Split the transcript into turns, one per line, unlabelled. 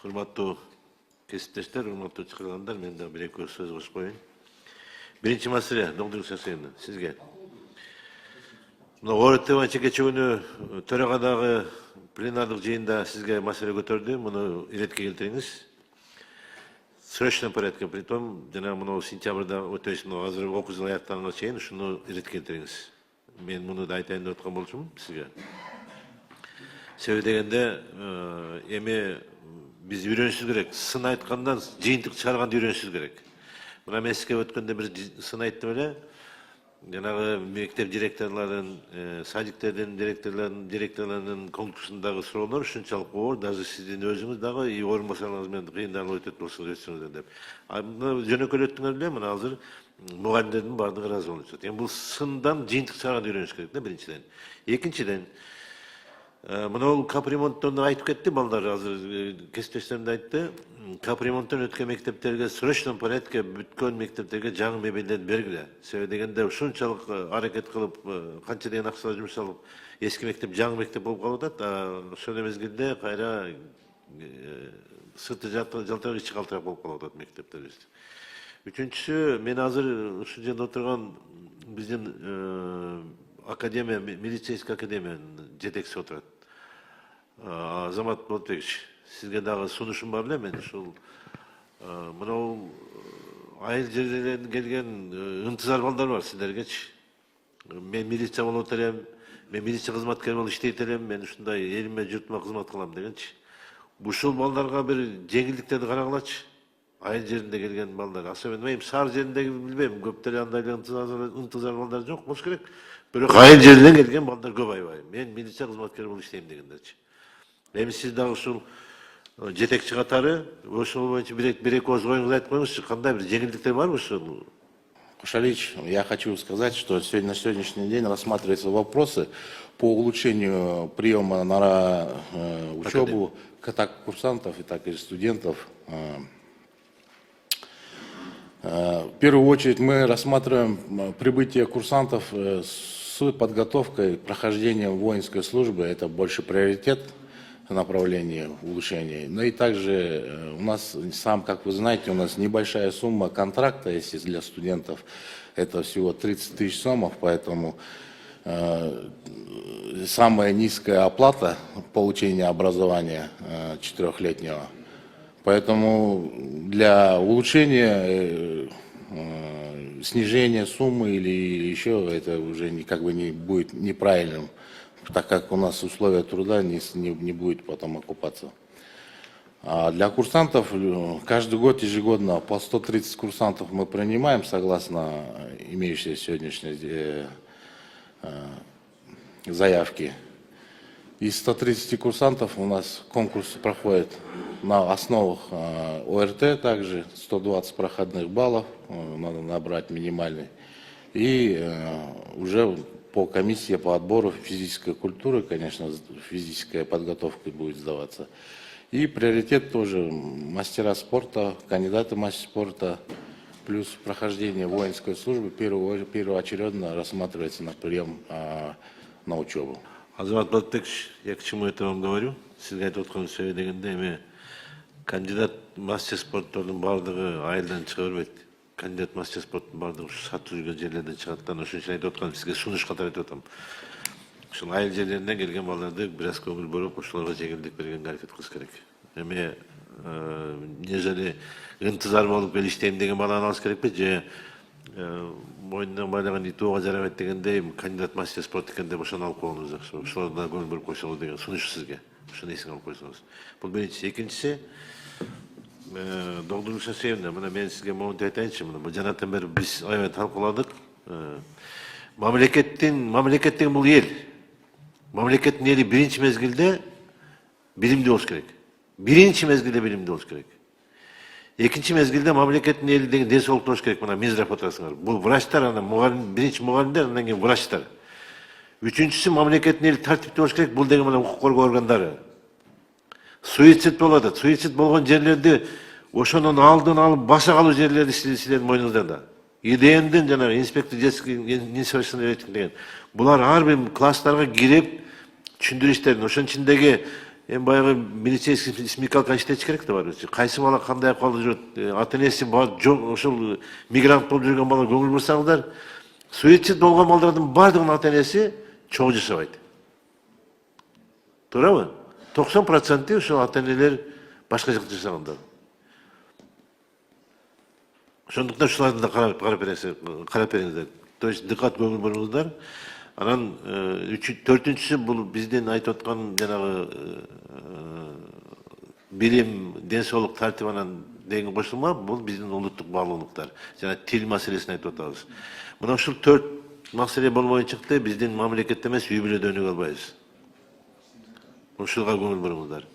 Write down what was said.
Урматтуу кесиптештер, урматтуу чакырылгандар, мен да бир-эки сөз кошуп коеюн. Биринчи маселе, доктор Сасыевна, сизге. Мына ОРТ боюнча кечээ күнү төрагадагы пленардык жыйында сизге маселе көтөрдү, муну иретке келтириңиз. В срочном порядке, притом, жана мына сентябрда өтөбүз, мына азыр окуу жылы аяктаганга чейин ушуну иретке келтириңиз. Мен муну да айтайын деп аткан болчумун сизге. Себеби дегенде, эми биз үйрөнүшүбүз керек. Сын айткандан жыйынтык чыгарганды үйрөнүшүбүз керек. Мына мен сизге өткөндө бир сын айттым эле. Жанагы мектеп директорлорунун, садиктердин директорлорунун конкурсундагы суроолор ушунчалык оор, даже сиздин өзүңүз дагы орун басарыңыз менен кыйындалып өтөт болсоңуз өтсөңүз деп. Мына жөнөкөйлөттүңөр эле, мына азыр мугалимдердин баардыгы ыраазы болуп жатат. Эми бул сындан жыйынтык чыгарганды үйрөнүш керек да, биринчиден. Экинчиден, мына капремонттон айтып кетти балдар, азыр кесиптештерим да айтты. Капремонттон өткөн мектептерге срочном порядке бүткөн мектептерге жаңы мебелдерди бергиле. Себеби дегенде ушунчалык аракет кылып, канча деген акчалар жумшалып, эски мектеп жаңы мектеп болуп калып атат. Ошол мезгилде кайра сырты жалтырак, ичи калтырак болуп калып атат мектептерибиз. Үчүнчүсү, мен азыр ушул жерде отурган биздин академия, милицейский академиянын жетекчиси отурат. Азамат Болотбекович, сизге дагы сунушум бар эле, мен ушул мынау айыл жерлерден келген ынтызар балдар бар сиздергечи. Мен милиция болуп элем, мен милиция кызматкери болуп иштейт элем, мен ушундай элиме, журтума кызмат кылам дегенчи. Ушул балдарга бир жеңилдиктерди карагылачы. Айыл жеринде келген балдар, особенно эми шаар жериндеги билбейм, көп деле андай ынтызар балдар жок болуш керек. Бирок айыл жеринен келген балдар көп аябай. Мен милиция кызматкери болуп иштейм дегендерчи. Эми сиз дагы ушул жетекчи катары ошол боюнча бир-эки ооз оюңузду айтып коюңузчу, кандай бир жеңилдиктер барбы ушул?
Кушалич, я хочу сказать, что на сегодняшний день рассматриваются вопросы по улучшению приема на учебу как курсантов, и так и студентов. В первую очередь мы рассматриваем прибытие курсантов с подготовкой, прохождением воинской службы. Это больше приоритет направления улучшения. Но и также у нас, как вы знаете, у нас небольшая сумма контракта, если для студентов это всего 30 тысяч сомов, поэтому самая низкая оплата получения образования 4-летнего. Поэтому для улучшения, снижения суммы или еще это уже не будет неправильным, так как у нас условия труда не будет потом окупаться. А для курсантов каждый год ежегодно по 130 курсантов мы принимаем согласно имеющейся сегодняшней заявки. Из 130 курсантов у нас конкурс проходит на основах ОРТ, также 120 проходных баллов надо набрать минимальный. И уже по комиссии по отбору физической культуры, конечно, физическая подготовка будет сдаваться. И приоритет тоже мастера спорта, кандидаты в мастера спорта, плюс прохождение воинской службы первоочередно рассматривается на прием на учебу.
Азамат Болотбекович, я к чему это вам говорю? Сизге айтып аткан сөзү дегенде эми кандидат мастер спорттордун баардыгы айылдан чыга бербейт. Кандидат мастер спорттун баардыгы сатып жүргөн жерлерден чыгат. Ошон үчүн айтып атканым, сизге сунуш катары айтып атам. Ушул айыл жерлеринен келген балдарды бир аз көңүл бөлүп, ошолорго жеңилдик бергенге аракет кылыш керек. Эми нежели ынтызар болуп кел иштейм деген баланы алыш керекпи, же мойнунан байлаган ит оога жарабайт дегендей кандидат мастер спорт экен деп ошону алып койгонуңуз жакшы. Ошолордон көңүл бөлүп койсоңуз деген сунуш сизге. Ошону эсиңе алып койсоңуз. Бул биринчиси. Экинчиси, доктор Сасыевна, мына мен сизге момунтип айтайынчы, мына жанатан бери биз аябай талкууладык. Мамлекет деген бул эл. Мамлекеттин эли биринчи мезгилде билимдүү болуш керек. Биринчи мезгилде билимдүү болуш керек. Экинчи мезгилде мамлекеттин эли деген ден соолукту болуш керек. Мына Минздрав отурасыңар. Бул врачтар, анан мугалим, биринчи мугалимдер, андан кийин врачтар. Үчүнчүсү, мамлекеттин эли тартиптүү болуш керек. Бул деген мына укук коргоо органдары. Суицид болуп атат. Суицид болгон жерлерди ошонун алдын алып баша калуу жерлери силердин мойнуңуздарда. ИДМдин жанагы инспектор несовершеннолетний деген. Булар ар бир класстарга кирип, түшүндүрүштөрүн, ошонун ичиндеги Эми баягы милицейский смекалка иштетиш керек да барыбыз. Кайсы бала кандай акыбалда жүрөт, ата энеси ошол мигрант болуп жүргөн бала көңүл бурсаңыздар, суицид болгон балдардын бардыгынын ата энеси чогуу жашабайт. Туурабы? 90% ошол ата энелер башка жакта жашагандар. Ошондуктан ушуларды да карап бериңиздер. То есть дыкат көңүл буруңуздар. Анан төртүнчүсү бул биздин айтып аткан жанагы билим, ден соолук тартибинен деген кошулма, бул биздин улуттук баалуулуктар. Жана тил маселесин айтып атабыз. Мына ушул 4 маселе болбой чыкты, биздин мамлекетте эмес үй бүлөдө өнүгө албайбыз. Ушуга көңүл буруңуздар.